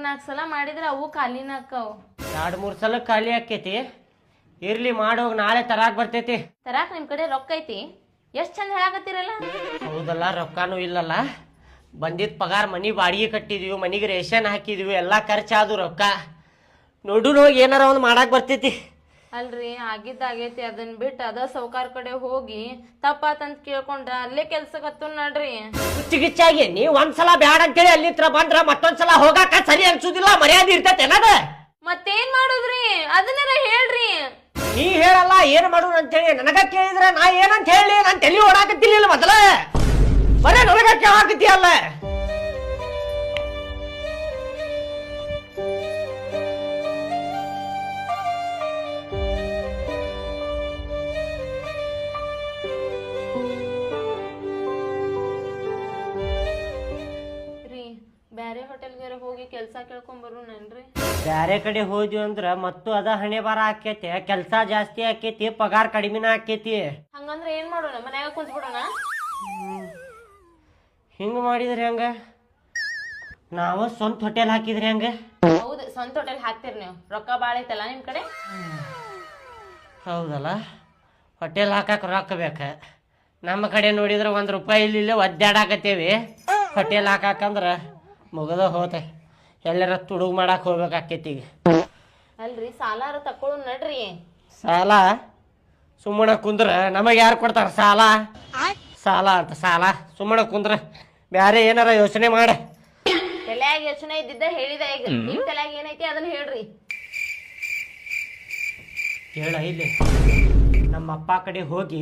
3-4 ಸಲ ಮಾಡಿದ್ರೆ ಅವು ಖಾಲಿನ ಅಕ್ಕವು. 2-3 ಸಲ ಖಾಲಿ ಆಕೈತಿ. ಇರ್ಲಿ ಮಾಡೋಗಿ ನಾಳೆ ತರಾಕ್ ಬರ್ತೈತಿ. ತರಾಕ್ ನಿಮ್ ಕಡೆ ರೊಕ್ಕ ಐತಿ? ಎಷ್ಟ್ ಚಂದ ಹೇಳಾಕತ್ತೀರಲ್ಲ. ಹೌದಲ್ಲ, ರೊಕ್ಕನೂ ಇಲ್ಲಲ್ಲ. ಬಂದಿದ್ ಪಗಾರ ಮನಿ ಬಾಡಿಗೆ ಕಟ್ಟಿದೀವಿ, ಮನಿಗೆ ರೇಷನ್ ಹಾಕಿದೀವಿ, ಎಲ್ಲಾ ಖರ್ಚಾದು ರೊಕ್ಕ. ನೋಡುನು ಏನಾರ ಒಂದ್ ಮಾಡಾಕ್ ಬರ್ತೈತಿ. ಅಲ್ರಿ ಆಗಿದ್ದಾಗೈತಿ, ಅದನ್ ಬಿಟ್ಟು ಅದ ಸೌಕಾರ ಕಡೆ ಹೋಗಿ ತಪ್ಪಾತಂತ ಕೇಳ್ಕೊಂಡ್ರ ಅಲ್ಲೇ ಕೆಲ್ಸಕ್ಕತ್ತು ನಡ್ರಿ. ಹುಚ್ಚಿಗಿಚ್ಚಾಗಿ ನೀ ಒಂದ್ಸಲ ಬ್ಯಾಡ ಅಂತೇಳಿ ಅಲ್ಲಿತ್ರ ಬಂದ್ರ ಮತ್ತೊಂದ್ಸಲ ಹೋಗಾಕ ಸರಿ ಅನ್ಸುದಿಲ್ಲ, ಮರ್ಯಾದೆ ಇರ್ತೈತೆ ಏನದ? ಮತ್ತೇನ್ ಮಾಡುದ್ರಿ? ಅದನ್ನಾರ ಹೇಳ್ರಿ. ನೀ ಹೇಳಲ್ಲ ಏನ್ ಮಾಡುದು ಅಂತೇಳಿ. ನನಗ ಕೇಳಿದ್ರ ನಾ ಏನಂತ ಹೇಳಿ? ನಾನ್ ತಲೆ ಓಡಾಕತ್ತಿಲ್ಲ ಮೊದಲ, ಬರೇ ನನಗ ಕೇಳಾಕತ್ತೀಯಲ್ಲ. ಬ್ಯಾರೆ ಹೋಟೆಲ್ಗಾರ ಹೋಗಿ ಕೆಲ್ಸ ಕೇಳ್ಕೊಂಡ್ ಬರೋಣನ್ರಿ. ಬ್ಯಾರೆ ಕಡೆ ಹೋದ್ವಿ ಅಂದ್ರ ಮತ್ತು ಅದ ಹಣೆ ಬಾರ ಆಕೇತಿ, ಕೆಲ್ಸ ಜಾಸ್ತಿ ಆಕೇತಿ, ಪಗಾರ ಕಡಿಮೆನ ಆಕೇತಿ. ಹಂಗಂದ್ರ ಏನ್ ಮಾಡೋಣ? ಮನ್ಯಾಗ ಕುಂತ್ ಬಿಡೋಣ. ಹಿಂಗ ಮಾಡಿದ್ರಿ ಹಂಗ? ನಾವ ಸ್ವಂತ ಹೋಟೆಲ್ ಹಾಕಿದ್ರಿ ಹಂಗ? ಹೌದು, ಸ್ವಂತ ಹೋಟೆಲ್ ಹಾಕ್ತಿರಿ ನೀವು. ರೊಕ್ಕ ಬಾಳ ಐತಲ್ಲ ನಿಮ್ ಕಡೆ? ಹೌದಲ್ಲ, ಹೋಟೆಲ್ ಹಾಕಕ್ ರೊಕ್ಕ ಬೇಕ. ನಮ್ಮ ಕಡೆ ನೋಡಿದ್ರ 1 ರೂಪಾಯಿ ಇಲ್ಲಿ ಒದ್ದಾಡಾಕತ್ತೇವಿ. ಹೋಟೆಲ್ ಹಾಕಾಕಂದ್ರ ಮುಗದ ಹೋತೆ, ಎಲ್ಲರ ತುಡುಗ್ ಮಾಡಾಕ್ ಹೋಗ್ಬೇಕಾಕೇತಿ. ಈಗ ಅಲ್ರಿ ಸಾಲಾರ ತಕೊಳ್ಳು ನಡ್ರಿ. ಸಾಲ ಸುಮ್ಮನ ಕುಂದ್ರ ನಮಗ್ ಯಾರು ಕೊಡ್ತಾರ ಸಾಲ? ಸಾಲ ಅಂತ ಸಾಲ ಸುಮ್ಮನ ಕುಂದ್ರ ಬ್ಯಾರೆ ಏನಾರ ಯೋಚನೆ ಮಾಡ. ತಲ್ಯಾಗ ಯೋಚನೆ ಇದ್ದಿದ್ದ ಹೇಳಿದ. ಈಗ ನಿಮ್ ತಲ್ಯಾಗ ಏನೈತಿ ಅದನ್ನ ಹೇಳ್ರಿ. ಕೇಳ ಇಲ್ಲಿ, ನಮ್ಮ ಅಪ್ಪ ಕಡೆ ಹೋಗಿ